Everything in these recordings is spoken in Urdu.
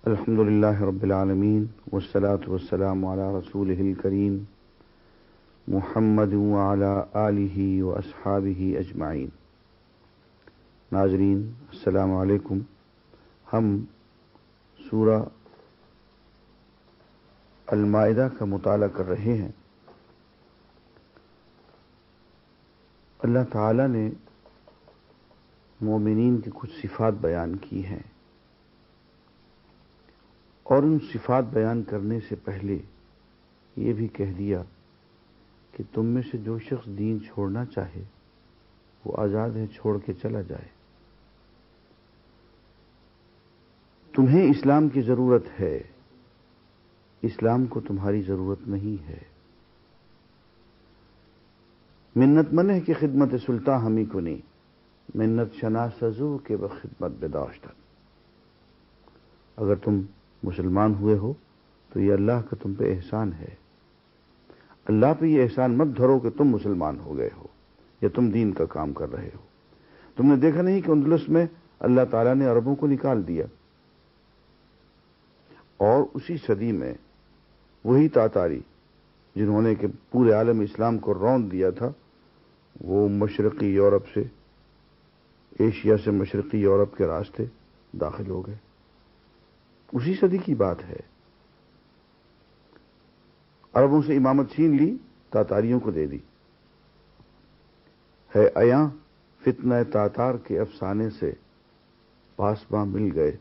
الحمد للہ رب العالمین والصلاة والسلام علی رسولہ الکریم محمد وعلی آلہ واصحابہ اجمعین۔ ناظرین السلام علیکم۔ ہم سورہ المائدہ کا مطالعہ کر رہے ہیں۔ اللہ تعالی نے مومنین کی کچھ صفات بیان کی ہیں، اور ان صفات بیان کرنے سے پہلے یہ بھی کہہ دیا کہ تم میں سے جو شخص دین چھوڑنا چاہے وہ آزاد ہے، چھوڑ کے چلا جائے۔ تمہیں اسلام کی ضرورت ہے، اسلام کو تمہاری ضرورت نہیں ہے۔ منت منہ کی خدمت سلطان ہمی کنی، منت شناسزو کے بخدمت بداشت۔ اگر تم مسلمان ہوئے ہو تو یہ اللہ کا تم پہ احسان ہے۔ اللہ پہ یہ احسان مت دھرو کہ تم مسلمان ہو گئے ہو یا تم دین کا کام کر رہے ہو۔ تم نے دیکھا نہیں کہ اندلس میں اللہ تعالیٰ نے عربوں کو نکال دیا، اور اسی صدی میں وہی تاتاری جنہوں نے کہ پورے عالم اسلام کو روند دیا تھا، وہ مشرقی یورپ سے، ایشیا سے مشرقی یورپ کے راستے داخل ہو گئے۔ اسی صدی کی بات ہے۔ عربوں سے امامت چھین لی، تاتاریوں کو دے دی۔ ہے ایاں فتنہ تاتار کے افسانے سے، پاسباں مل گئے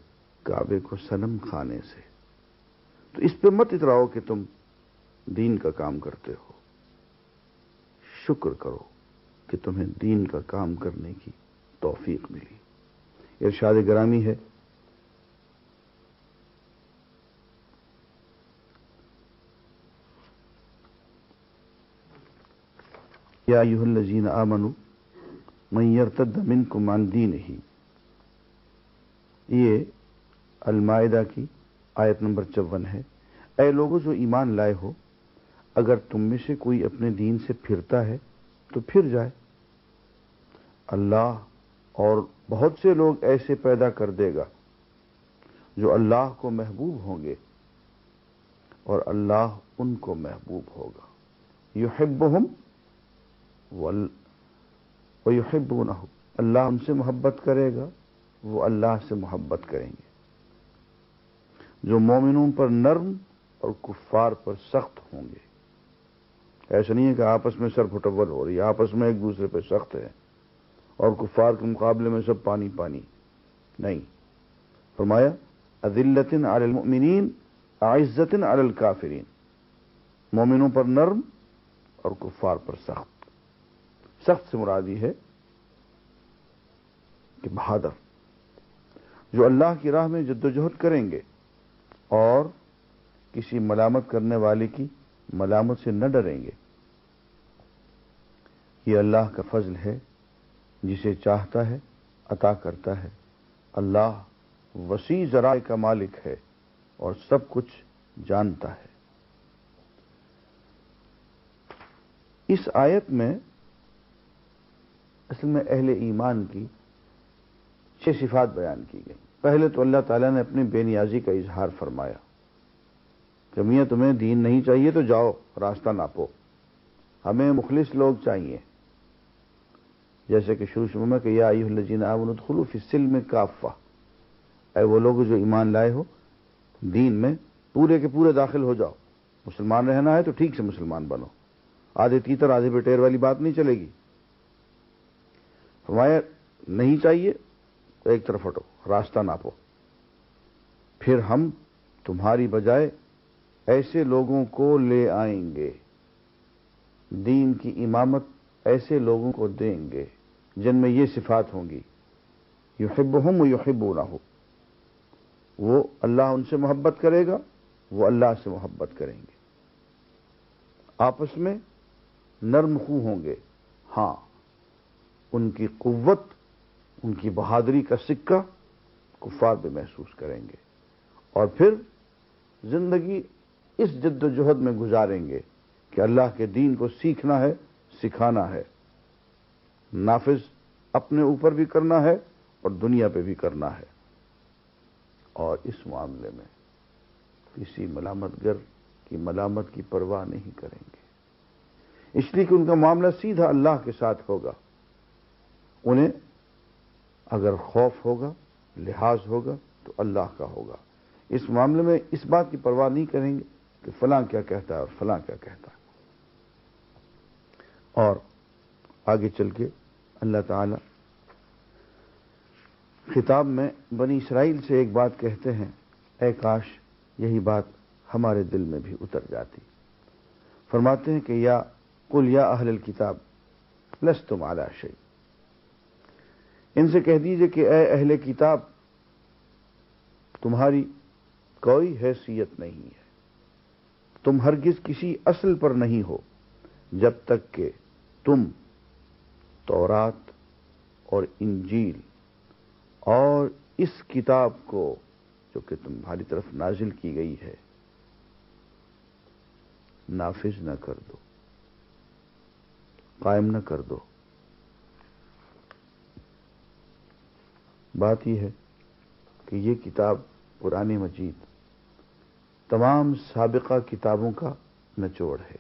کعبے کو صنم خانے سے۔ تو اس پہ مت اتراؤ کہ تم دین کا کام کرتے ہو۔ شکر کرو کہ تمہیں دین کا کام کرنے کی توفیق ملی۔ ارشاد گرامی ہے، یا ایھا الذین آمنوا من یرتد منکم عن دینہ۔ یہ المائدہ کی آیت نمبر 54 ہے۔ اے لوگوں جو ایمان لائے ہو، اگر تم میں سے کوئی اپنے دین سے پھرتا ہے تو پھر جائے۔ اللہ اور بہت سے لوگ ایسے پیدا کر دے گا جو اللہ کو محبوب ہوں گے، اور اللہ ان کو محبوب ہوگا۔ یحبہم ویحبونہ، اللہ ان سے محبت کرے گا، وہ اللہ سے محبت کریں گے۔ جو مومنوں پر نرم اور کفار پر سخت ہوں گے۔ ایسا نہیں ہے کہ آپس میں سر پھٹول ہو رہی ہے، آپس میں ایک دوسرے پہ سخت ہے اور کفار کے مقابلے میں سب پانی پانی نہیں۔ فرمایا اذلۃ علی المؤمنین اعزۃ علی الکافرین، مومنوں پر نرم اور کفار پر سخت۔ سخت سے مرادی ہے کہ بہادر، جو اللہ کی راہ میں جدوجہد کریں گے اور کسی ملامت کرنے والے کی ملامت سے نہ ڈریں گے۔ یہ اللہ کا فضل ہے، جسے چاہتا ہے عطا کرتا ہے۔ اللہ وسیع ذرائع کا مالک ہے اور سب کچھ جانتا ہے۔ اس آیت میں اصل میں اہل ایمان کی 6 صفات بیان کی گئی۔ پہلے تو اللہ تعالیٰ نے اپنی بے نیازی کا اظہار فرمایا کہ میاں تمہیں دین نہیں چاہیے تو جاؤ، راستہ ناپو، ہمیں مخلص لوگ چاہیے۔ جیسے کہ شروع میں کہ یا ایھا الذین آمنوا ادخلوا فی السلم کافہ، اے وہ لوگ جو ایمان لائے ہو، دین میں پورے کے پورے داخل ہو جاؤ۔ مسلمان رہنا ہے تو ٹھیک سے مسلمان بنو، آدھے تیتر آدھے بٹیر والی بات نہیں چلے گی۔ فرمایا نہیں چاہیے تو ایک طرف ہٹو، راستہ ناپو، پھر ہم تمہاری بجائے ایسے لوگوں کو لے آئیں گے، دین کی امامت ایسے لوگوں کو دیں گے جن میں یہ صفات ہوں گی، یحبہم ویحبونہ، وہ اللہ ان سے محبت کرے گا، وہ اللہ سے محبت کریں گے، آپس میں نرم خو ہوں گے۔ ہاں، ان کی قوت، ان کی بہادری کا سکہ کفار بھی محسوس کریں گے، اور پھر زندگی اس جد و جہد میں گزاریں گے کہ اللہ کے دین کو سیکھنا ہے، سکھانا ہے، نافذ اپنے اوپر بھی کرنا ہے اور دنیا پہ بھی کرنا ہے۔ اور اس معاملے میں کسی ملامت گر کی ملامت کی پرواہ نہیں کریں گے، اس لیے کہ ان کا معاملہ سیدھا اللہ کے ساتھ ہوگا۔ انہیں اگر خوف ہوگا، لحاظ ہوگا تو اللہ کا ہوگا۔ اس معاملے میں اس بات کی پرواہ نہیں کریں گے کہ فلاں کیا کہتا ہے اور فلاں کیا کہتا ہے۔ اور آگے چل کے اللہ تعالی خطاب میں بنی اسرائیل سے ایک بات کہتے ہیں، اے کاش یہی بات ہمارے دل میں بھی اتر جاتی۔ فرماتے ہیں کہ یا قل یا اہل الکتاب لستم علی شیء، ان سے کہہ دیجئے کہ اے اہل کتاب تمہاری کوئی حیثیت نہیں ہے، تم ہرگز کسی اصل پر نہیں ہو جب تک کہ تم تورات اور انجیل اور اس کتاب کو جو کہ تمہاری طرف نازل کی گئی ہے نافذ نہ کر دو، قائم نہ کر دو۔ بات یہ ہے کہ یہ کتاب قرآن مجید تمام سابقہ کتابوں کا نچوڑ ہے۔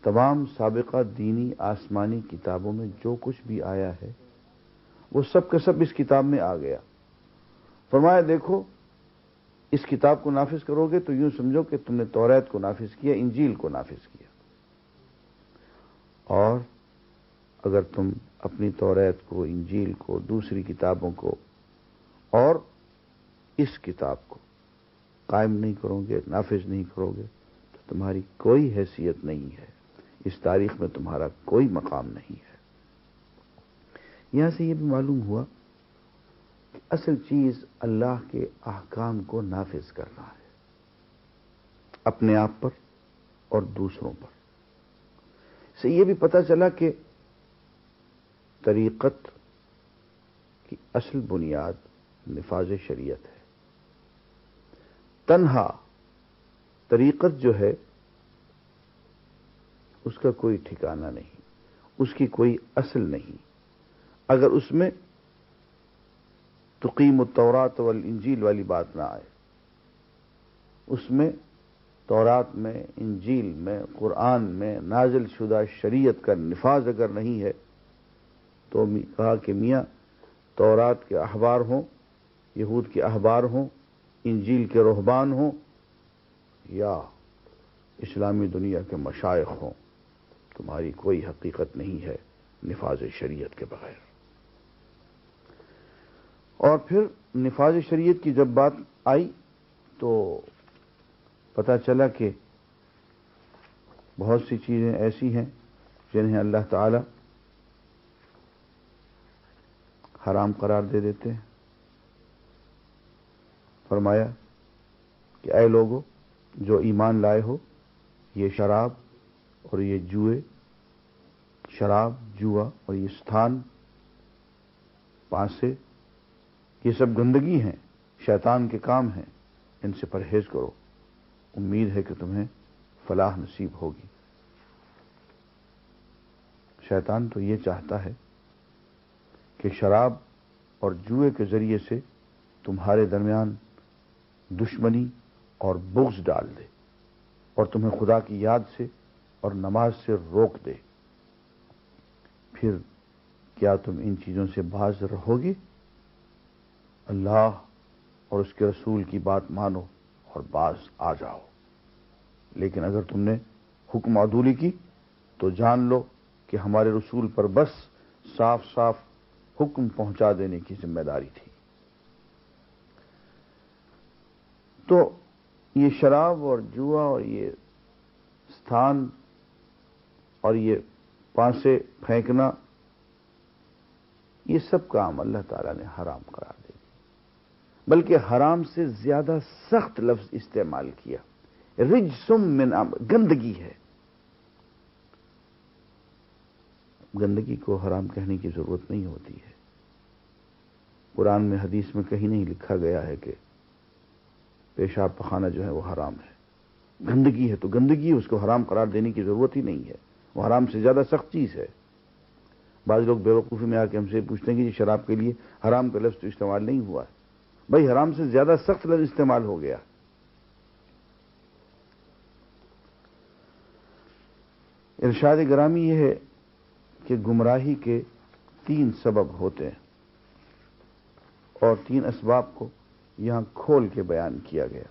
تمام سابقہ دینی آسمانی کتابوں میں جو کچھ بھی آیا ہے وہ سب کا سب اس کتاب میں آ گیا۔ فرمایا دیکھو اس کتاب کو نافذ کرو گے تو یوں سمجھو کہ تم نے توریت کو نافذ کیا، انجیل کو نافذ کیا، اور اگر تم اپنی توریت کو، انجیل کو، دوسری کتابوں کو اور اس کتاب کو قائم نہیں کرو گے، نافذ نہیں کرو گے تو تمہاری کوئی حیثیت نہیں ہے، اس تاریخ میں تمہارا کوئی مقام نہیں ہے۔ یہاں سے یہ بھی معلوم ہوا کہ اصل چیز اللہ کے احکام کو نافذ کرنا ہے، اپنے آپ پر اور دوسروں پر۔ سے یہ بھی پتہ چلا کہ طریقت کی اصل بنیاد نفاذ شریعت ہے۔ تنہا طریقت جو ہے اس کا کوئی ٹھکانہ نہیں، اس کی کوئی اصل نہیں۔ اگر اس میں تقیم التورات والانجیل والی بات نہ آئے، اس میں تورات میں، انجیل میں، قرآن میں نازل شدہ شریعت کا نفاذ اگر نہیں ہے تو کہا کہ میاں تورات کے احبار ہوں، یہود کے احبار ہوں، انجیل کے رہبان ہوں یا اسلامی دنیا کے مشائخ ہوں، تمہاری کوئی حقیقت نہیں ہے نفاذ شریعت کے بغیر۔ اور پھر نفاذ شریعت کی جب بات آئی تو پتہ چلا کہ بہت سی چیزیں ایسی ہیں جنہیں اللہ تعالی حرام قرار دے دیتے ہیں۔ فرمایا کہ اے لوگو جو ایمان لائے ہو، یہ شراب اور یہ جوئے، شراب، جوا اور یہ استھان، پانسے، یہ سب گندگی ہیں، شیطان کے کام ہیں، ان سے پرہیز کرو، امید ہے کہ تمہیں فلاح نصیب ہوگی۔ شیطان تو یہ چاہتا ہے کہ شراب اور جوئے کے ذریعے سے تمہارے درمیان دشمنی اور بغض ڈال دے اور تمہیں خدا کی یاد سے اور نماز سے روک دے۔ پھر کیا تم ان چیزوں سے باز رہو گے؟ اللہ اور اس کے رسول کی بات مانو اور باز آ جاؤ۔ لیکن اگر تم نے حکم عدولی کی تو جان لو کہ ہمارے رسول پر بس صاف صاف حکم پہنچا دینے کی ذمہ داری تھی۔ تو یہ شراب اور جوا اور یہ استھان اور یہ پانسے پھینکنا، یہ سب کام اللہ تعالیٰ نے حرام قرار دے دی، بلکہ حرام سے زیادہ سخت لفظ استعمال کیا، رجسم من گندگی ہے۔ گندگی کو حرام کہنے کی ضرورت نہیں ہوتی ہے۔ قرآن میں، حدیث میں کہیں نہیں لکھا گیا ہے کہ پیشاب پخانہ جو ہے وہ حرام ہے۔ گندگی ہے تو گندگی ہے، اس کو حرام قرار دینے کی ضرورت ہی نہیں ہے، وہ حرام سے زیادہ سخت چیز ہے۔ بعض لوگ بیوقوفی میں آ کے ہم سے پوچھتے ہیں کہ یہ شراب کے لیے حرام کا لفظ تو استعمال نہیں ہوا ہے۔ بھائی حرام سے زیادہ سخت لفظ استعمال ہو گیا، ارشاد گرامی یہ ہے کہ گمراہی کے 3 سبب ہوتے ہیں اور 3 اسباب کو یہاں کھول کے بیان کیا گیا۔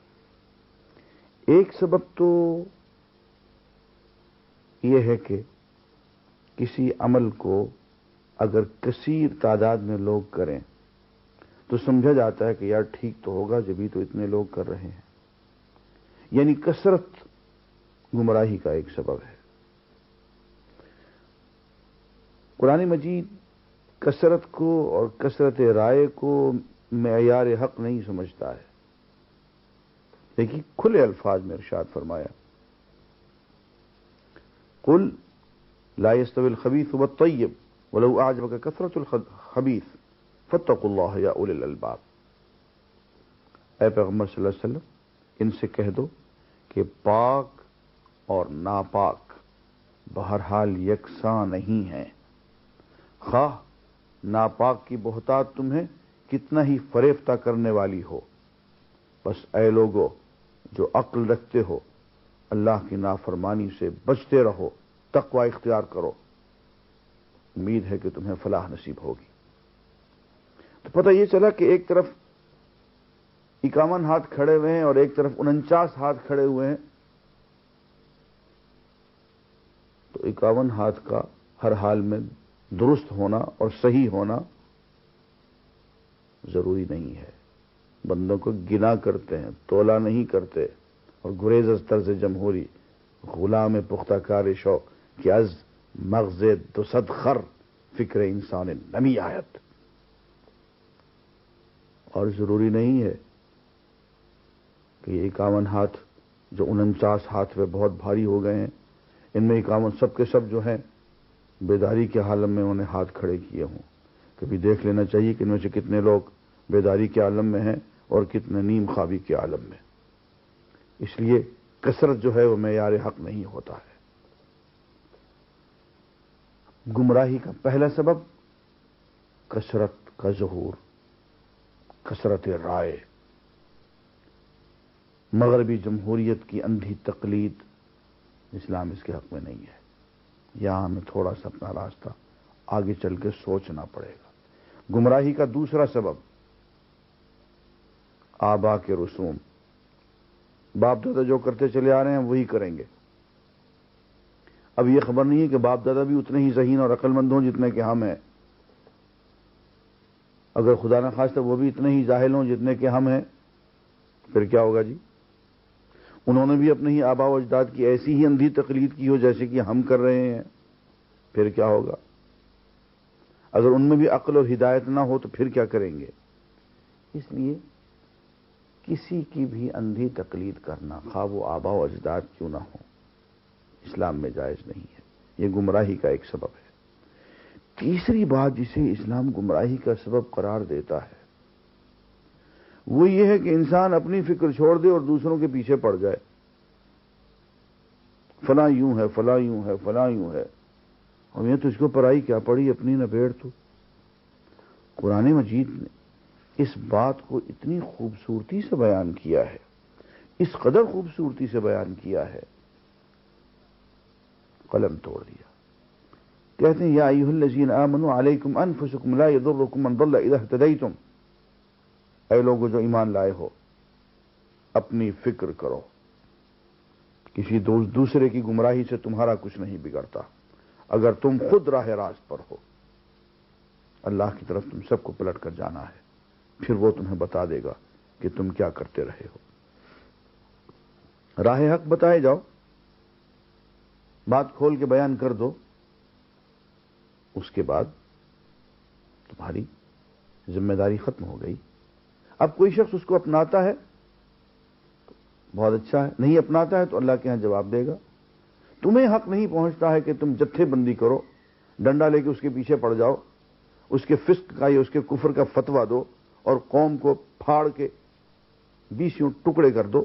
ایک سبب تو یہ ہے کہ کسی عمل کو اگر کثیر تعداد میں لوگ کریں تو سمجھا جاتا ہے کہ یار ٹھیک تو ہوگا جبھی تو اتنے لوگ کر رہے ہیں، یعنی کثرت گمراہی کا ایک سبب ہے۔ قرآن مجید کثرت کو اور کثرت رائے کو معیار حق نہیں سمجھتا ہے، لیکن کھلے الفاظ میں ارشاد فرمایا، قل لا يستوي الخبيث والطيب ولو اعجبك كثرة الخبيث فاتقوا الله يا اولي الالباب۔ اے پیغمبر صلی اللہ علیہ وسلم ان سے کہہ دو کہ پاک اور ناپاک بہرحال یکساں نہیں ہیں، خواہ ناپاک کی بہتات تمہیں کتنا ہی فریفتہ کرنے والی ہو، بس اے لوگو جو عقل رکھتے ہو اللہ کی نافرمانی سے بچتے رہو، تقوی اختیار کرو، امید ہے کہ تمہیں فلاح نصیب ہوگی۔ تو پتہ یہ چلا کہ ایک طرف 51 ہاتھ کھڑے ہوئے ہیں اور ایک طرف 49 ہاتھ کھڑے ہوئے ہیں، تو 51 ہاتھ کا ہر حال میں درست ہونا اور صحیح ہونا ضروری نہیں ہے۔ بندوں کو گنا کرتے ہیں، تولا نہیں کرتے، اور گریز از طرز جمہوری غلام پختہ کار شوق کہ از مغز 200 خر فکر انسان نمی آیت۔ اور ضروری نہیں ہے کہ یہ 51 ہاتھ جو 49 ہاتھ پہ بہت بھاری ہو گئے ہیں، ان میں 51 سب کے سب جو ہیں بیداری کے عالم میں انہیں ہاتھ کھڑے کیے ہوں۔ کبھی دیکھ لینا چاہیے کہ ان میں سے کتنے لوگ بیداری کے عالم میں ہیں اور کتنے نیم خوابی کے عالم میں۔ اس لیے کثرت جو ہے وہ معیار حق نہیں ہوتا ہے۔ گمراہی کا پہلا سبب کثرت کا ظہور، کثرت رائے، مغربی جمہوریت کی اندھی تقلید، اسلام اس کے حق میں نہیں ہے۔ یہاں ہمیں تھوڑا سا اپنا راستہ آگے چل کے سوچنا پڑے گا۔ گمراہی کا دوسرا سبب آبا کے رسوم، باپ دادا جو کرتے چلے آ رہے ہیں وہی کریں گے۔ اب یہ خبر نہیں ہے کہ باپ دادا بھی اتنے ہی ذہین اور عقل مند ہوں جتنے کہ ہم ہیں، اگر خدا نہ خواستہ وہ بھی اتنے ہی جاہل ہوں جتنے کہ ہم ہیں، پھر کیا ہوگا جی؟ انہوں نے بھی اپنے ہی آبا و اجداد کی ایسی ہی اندھی تقلید کی ہو جیسے کہ ہم کر رہے ہیں، پھر کیا ہوگا؟ اگر ان میں بھی عقل اور ہدایت نہ ہو تو پھر کیا کریں گے؟ اس لیے کسی کی بھی اندھی تقلید کرنا، خواہ وہ آبا و اجداد کیوں نہ ہو، اسلام میں جائز نہیں ہے۔ یہ گمراہی کا ایک سبب ہے۔ تیسری بات جسے اسلام گمراہی کا سبب قرار دیتا ہے وہ یہ ہے کہ انسان اپنی فکر چھوڑ دے اور دوسروں کے پیچھے پڑ جائے۔ فلاں یوں ہے، فلاں یوں ہے، فلاں یوں ہے، اور یہ تجھ کو پرائی کیا پڑی، اپنی نبیڑ تو۔ قرآن مجید نے اس بات کو اتنی خوبصورتی سے بیان کیا ہے، اس قدر خوبصورتی سے بیان کیا ہے، قلم توڑ دیا۔ کہتے ہیں یا ایھا الذین آمنوا علیکم انفسکم لا یضرکم من ضل اذا اہتدیتم، اے لوگو جو ایمان لائے ہو اپنی فکر کرو، کسی دوسرے کی گمراہی سے تمہارا کچھ نہیں بگڑتا اگر تم خود راہ راست پر ہو۔ اللہ کی طرف تم سب کو پلٹ کر جانا ہے، پھر وہ تمہیں بتا دے گا کہ تم کیا کرتے رہے ہو۔ راہ حق بتائے جاؤ، بات کھول کے بیان کر دو، اس کے بعد تمہاری ذمہ داری ختم ہو گئی۔ اب کوئی شخص اس کو اپناتا ہے بہت اچھا ہے، نہیں اپناتا ہے تو اللہ کے ہاں جواب دے گا۔ تمہیں حق نہیں پہنچتا ہے کہ تم جتھے بندی کرو، ڈنڈا لے کے اس کے پیچھے پڑ جاؤ، اس کے فسق کا یا اس کے کفر کا فتویٰ دو اور قوم کو پھاڑ کے 20 ٹکڑے کر دو،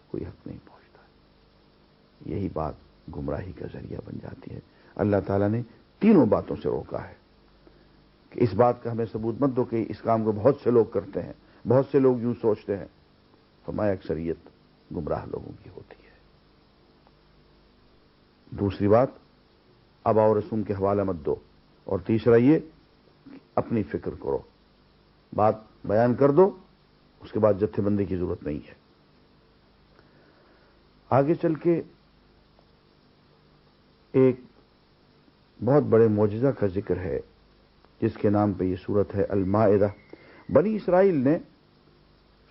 کوئی حق نہیں پہنچتا ہے۔ یہی بات گمراہی کا ذریعہ بن جاتی ہے۔ اللہ تعالیٰ نے تینوں باتوں سے روکا ہے کہ اس بات کا ہمیں ثبوت مت دو کہ اس کام کو بہت سے لوگ کرتے ہیں، بہت سے لوگ یوں سوچتے ہیں، فرمایا اکثریت گمراہ لوگوں کی ہوتی ہے۔ دوسری بات آبا و رسوم کے حوالہ مت دو، اور تیسرا یہ اپنی فکر کرو، بات بیان کر دو، اس کے بعد جتھے بندی کی ضرورت نہیں ہے۔ آگے چل کے ایک بہت بڑے معجزہ کا ذکر ہے جس کے نام پہ یہ سورت ہے المائدہ۔ بنی اسرائیل نے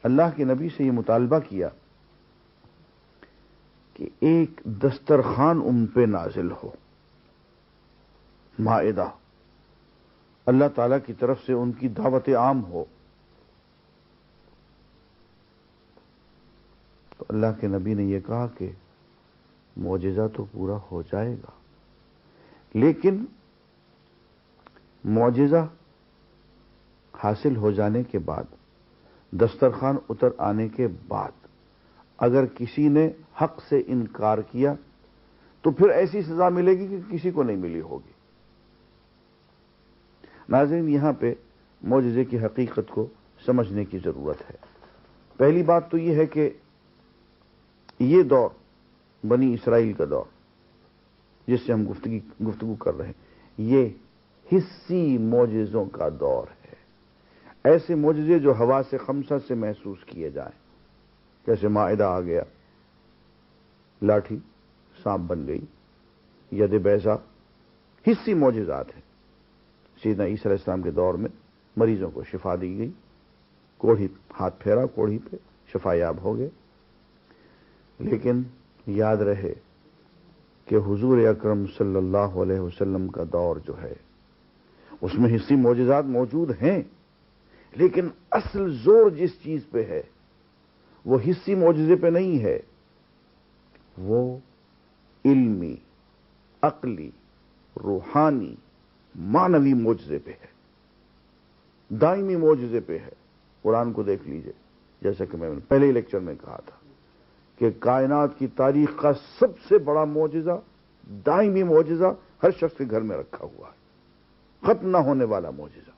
اللہ کے نبی سے یہ مطالبہ کیا کہ ایک دسترخوان ان پہ نازل ہو، مائدہ، اللہ تعالی کی طرف سے ان کی دعوت عام ہو۔ تو اللہ کے نبی نے یہ کہا کہ معجزہ تو پورا ہو جائے گا، لیکن معجزہ حاصل ہو جانے کے بعد، دسترخوان اتر آنے کے بعد اگر کسی نے حق سے انکار کیا تو پھر ایسی سزا ملے گی کہ کسی کو نہیں ملی ہوگی۔ ناظرین، یہاں پہ معجزے کی حقیقت کو سمجھنے کی ضرورت ہے۔ پہلی بات تو یہ ہے کہ یہ دور بنی اسرائیل کا دور جس سے ہم گفتگو کر رہے ہیں، یہ حسی معجزوں کا دور ہے۔ ایسے معجزے جو حواس خمسہ سے محسوس کیے جائیں، جیسے مائدہ آ گیا، لاٹھی سانپ بن گئی، ید بیضا، حسی معجزات ہیں۔ سیدنا عیسیٰ علیہ السلام کے دور میں مریضوں کو شفا دی گئی، کوڑھی ہاتھ پھیرا کوڑھی پہ، شفا یاب ہو گئے۔ لیکن یاد رہے کہ حضور اکرم صلی اللہ علیہ وسلم کا دور جو ہے اس میں حسی معجزات موجود ہیں، لیکن اصل زور جس چیز پہ ہے وہ حسی معجزے پہ نہیں ہے، وہ علمی، عقلی، روحانی، معنوی معجزے پہ ہے، دائمی معجزے پہ ہے۔ قرآن کو دیکھ لیجئے، جیسا کہ میں نے پہلے ہی لیکچر میں کہا تھا کہ کائنات کی تاریخ کا سب سے بڑا معجزہ، دائمی معجزہ ہر شخص کے گھر میں رکھا ہوا ہے، ختم نہ ہونے والا معجزہ۔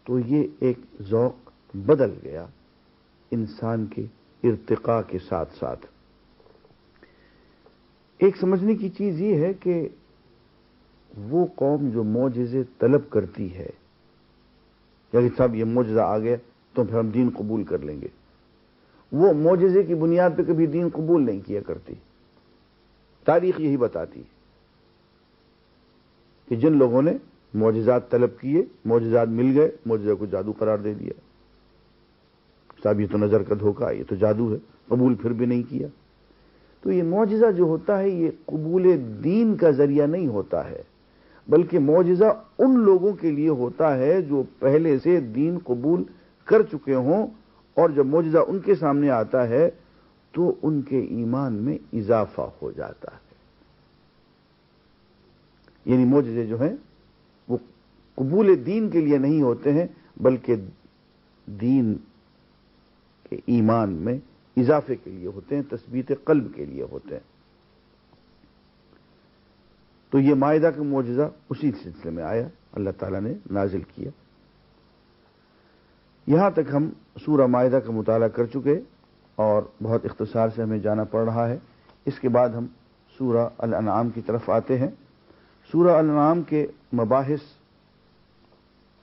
تو یہ ایک ذوق بدل گیا انسان کے ارتقاء کے ساتھ ساتھ۔ ایک سمجھنے کی چیز یہ ہے کہ وہ قوم جو معجزے طلب کرتی ہے، یعنی صاحب یہ معجزہ آ گیا تو پھر ہم دین قبول کر لیں گے، وہ معجزے کی بنیاد پہ کبھی دین قبول نہیں کیا کرتی۔ تاریخ یہی بتاتی ہے کہ جن لوگوں نے معجزات طلب کیے، معجزات مل گئے، معجزے کو جادو قرار دے دیا، صاحب یہ تو نظر کا دھوکہ، یہ تو جادو ہے، قبول پھر بھی نہیں کیا۔ تو یہ معجزہ جو ہوتا ہے یہ قبول دین کا ذریعہ نہیں ہوتا ہے، بلکہ معجزہ ان لوگوں کے لیے ہوتا ہے جو پہلے سے دین قبول کر چکے ہوں، اور جب معجزہ ان کے سامنے آتا ہے تو ان کے ایمان میں اضافہ ہو جاتا ہے۔ یعنی معجزے جو ہیں وہ قبول دین کے لیے نہیں ہوتے ہیں، بلکہ دین کے ایمان میں اضافے کے لیے ہوتے ہیں، تثبیت قلب کے لیے ہوتے ہیں۔ تو یہ مائدہ کا معجزہ اسی سلسلے میں آیا، اللہ تعالیٰ نے نازل کیا۔ یہاں تک ہم سورہ مائدہ کا مطالعہ کر چکے اور بہت اختصار سے ہمیں جانا پڑ رہا ہے۔ اس کے بعد ہم سورہ الانعام کی طرف آتے ہیں۔ سورہ الانعام کے مباحث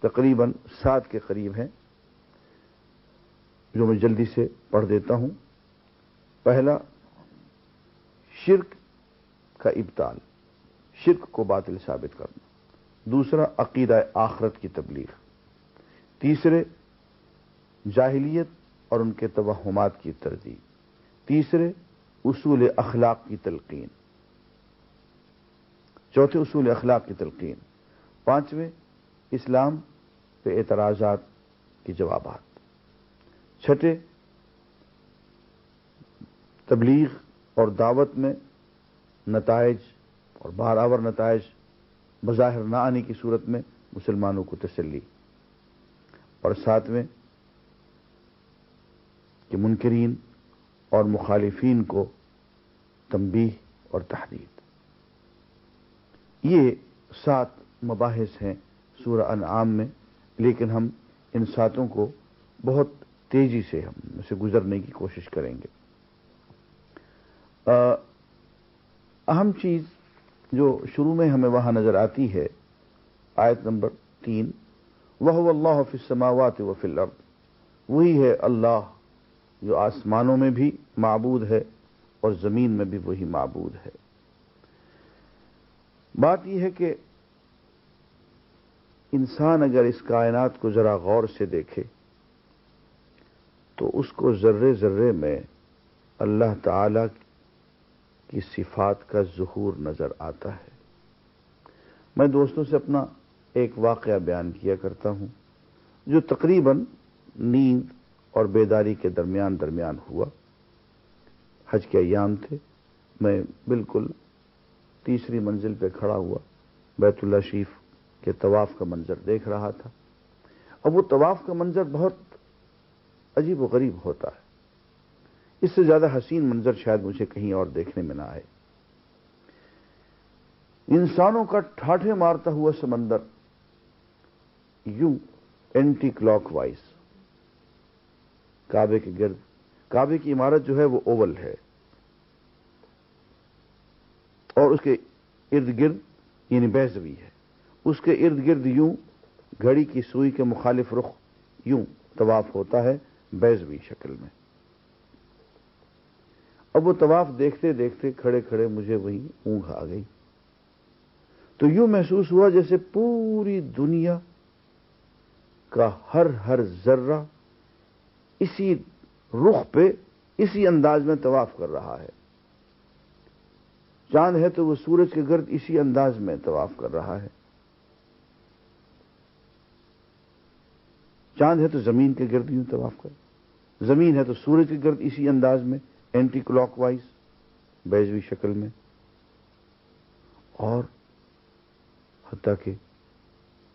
تقریباً 7 کے قریب ہیں، جو میں جلدی سے پڑھ دیتا ہوں۔ پہلا، شرک کا ابطال، شرک کو باطل ثابت کرنا۔ دوسرا، عقیدہ آخرت کی تبلیغ۔ تیسرے، جاہلیت اور ان کے توہمات کی تردید۔ تیسرے، اصول اخلاق کی تلقین۔ چوتھے، اصول اخلاق کی تلقین۔ پانچویں، اسلام پہ اعتراضات کے جوابات۔ چھٹے، تبلیغ اور دعوت میں نتائج اور بارآور نتائج بظاہر نہ آنے کی صورت میں مسلمانوں کو تسلی۔ اور ساتویں، کہ منکرین اور مخالفین کو تنبیہ اور تحدید۔ یہ 7 مباحث ہیں سورہ انعام میں، لیکن ہم ان 7 کو بہت تیزی سے ہم سے گزرنے کی کوشش کریں گے۔ اہم چیز جو شروع میں ہمیں وہاں نظر آتی ہے آیت نمبر 3، وَهُوَ اللَّهُ فِي السَّمَاوَاتِ وَفِي الْأَرْضِ، وہی ہے اللہ جو آسمانوں میں بھی معبود ہے اور زمین میں بھی وہی معبود ہے۔ بات یہ ہے کہ انسان اگر اس کائنات کو ذرا غور سے دیکھے تو اس کو ذرے ذرے میں اللہ تعالی کی صفات کا ظہور نظر آتا ہے۔ میں دوستوں سے اپنا ایک واقعہ بیان کیا کرتا ہوں جو تقریباً نیند اور بیداری کے درمیان ہوا۔ حج کے ایام تھے، میں بالکل تیسری منزل پہ کھڑا ہوا، بیت اللہ شریف کے طواف کا منظر دیکھ رہا تھا۔ اب وہ طواف کا منظر بہت عجیب و غریب ہوتا ہے، اس سے زیادہ حسین منظر شاید مجھے کہیں اور دیکھنے میں نہ آئے۔ انسانوں کا ٹھاٹھے مارتا ہوا سمندر یوں اینٹی کلاک وائز کعبے کے گرد، کعبے کی عمارت جو ہے وہ اوول ہے اور اس کے ارد گرد یعنی بیضوی ہے، اس کے ارد گرد یوں گھڑی کی سوئی کے مخالف رخ یوں طواف ہوتا ہے بیضوی شکل میں۔ اب وہ طواف دیکھتے دیکھتے کھڑے کھڑے مجھے وہیں اونگ آ گئی، تو یوں محسوس ہوا جیسے پوری دنیا کا ہر ذرہ اسی رخ پہ اسی انداز میں طواف کر رہا ہے۔ چاند ہے تو وہ سورج کے گرد اسی انداز میں طواف کر رہا ہے، چاند ہے تو زمین کے گرد یوں طواف کر، زمین ہے تو سورج کے گرد اسی انداز میں اینٹی کلاک وائز بیضوی شکل میں، اور حتیٰ کہ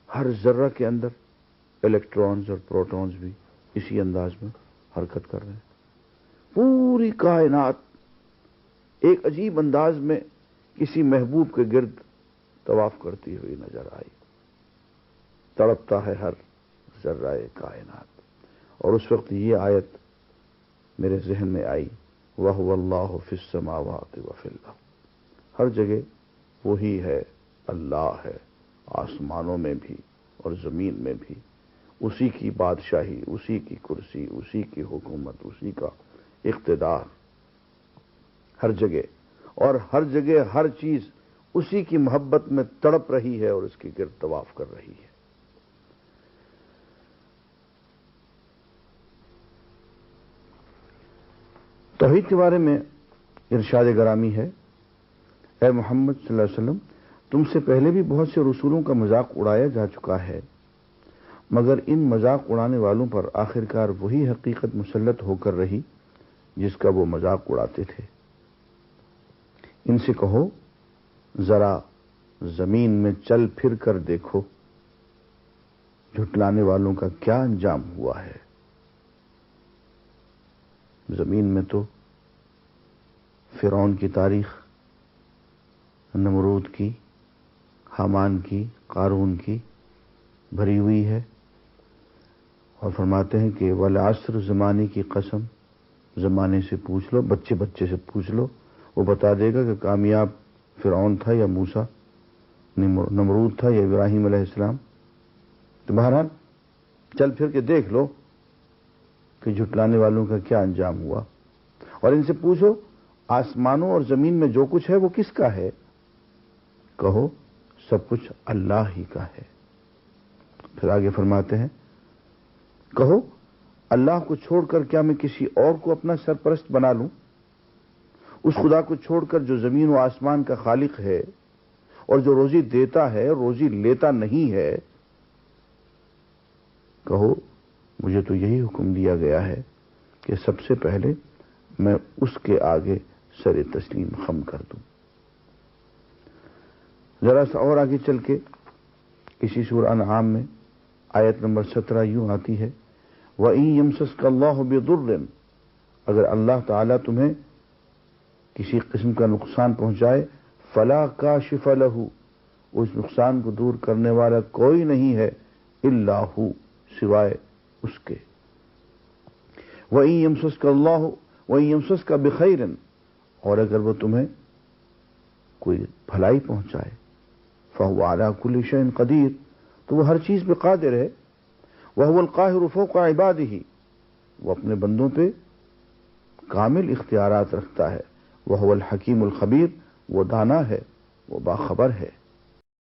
ہر ذرہ کے اندر الیکٹرونز اور پروٹونز بھی اسی انداز میں حرکت کر رہے ہیں۔ پوری کائنات ایک عجیب انداز میں کسی محبوب کے گرد طواف کرتی ہوئی نظر آئی۔ تڑپتا ہے ہر ذرہ کائنات، اور اس وقت یہ آیت میرے ذہن میں آئی، وَهُوَ اللَّهُ فِي السَّمَاوَاتِ وَفِي الْأَرْضِ، ہر جگہ وہی ہے، اللہ ہے، آسمانوں میں بھی اور زمین میں بھی، اسی کی بادشاہی، اسی کی کرسی، اسی کی حکومت، اسی کا اقتدار ہر جگہ، اور ہر جگہ ہر چیز اسی کی محبت میں تڑپ رہی ہے اور اس کے گرد طواف کر رہی ہے۔ توحید کے بارے میں ارشاد گرامی ہے، اے محمد صلی اللہ علیہ وسلم، تم سے پہلے بھی بہت سے رسولوں کا مذاق اڑایا جا چکا ہے، مگر ان مذاق اڑانے والوں پر آخرکار وہی حقیقت مسلط ہو کر رہی جس کا وہ مذاق اڑاتے تھے۔ ان سے کہو ذرا زمین میں چل پھر کر دیکھو جھٹلانے والوں کا کیا انجام ہوا ہے۔ زمین میں تو فرعون کی تاریخ، نمرود کی، حامان کی، قارون کی بھری ہوئی ہے، اور فرماتے ہیں کہ والعصر، زمانے کی قسم، زمانے سے پوچھ لو، بچے بچے سے پوچھ لو، وہ بتا دے گا کہ کامیاب فرعون تھا یا موسیٰ، نمرود تھا یا ابراہیم علیہ السلام۔ تو بہرحال چل پھر کے دیکھ لو کہ جھٹلانے والوں کا کیا انجام ہوا، اور ان سے پوچھو آسمانوں اور زمین میں جو کچھ ہے وہ کس کا ہے؟ کہو سب کچھ اللہ ہی کا ہے۔ پھر آگے فرماتے ہیں، کہو اللہ کو چھوڑ کر کیا میں کسی اور کو اپنا سرپرست بنا لوں؟ اس خدا کو چھوڑ کر جو زمین و آسمان کا خالق ہے اور جو روزی دیتا ہے روزی لیتا نہیں ہے۔ کہو مجھے تو یہی حکم دیا گیا ہے کہ سب سے پہلے میں اس کے آگے سر تسلیم خم کر دوں۔ ذرا سا اور آگے چل کے اسی سورہ انعام میں آیت نمبر 17 یوں آتی ہے، وَإِن يَمْسَسْكَ اللَّهُ بِضُرٍّ، اگر اللہ تعالیٰ تمہیں کسی قسم کا نقصان پہنچائے، فَلَا كَاشِفَ لَهُ، اس نقصان کو دور کرنے والا کوئی نہیں ہے، إِلَّا هُ، سوائے اس کے۔ وَإِن يَمْسَسْكَ بِخَيْرٍ، اور اگر وہ تمہیں کوئی بھلائی پہنچائے فَهُوَ عَلَى كُلِّ شَيْءٍ قَدِيرٌ، تو وہ ہر چیز پہ قادر ہے. وَهُوَ الْقَاهِرُ فَوْقَ عِبَادِهِ، وہ اپنے بندوں پہ کامل اختیارات رکھتا ہے. وَهُوَ الْحَكِيمُ الْخَبِيرُ، وہ دانا ہے، وہ باخبر ہے.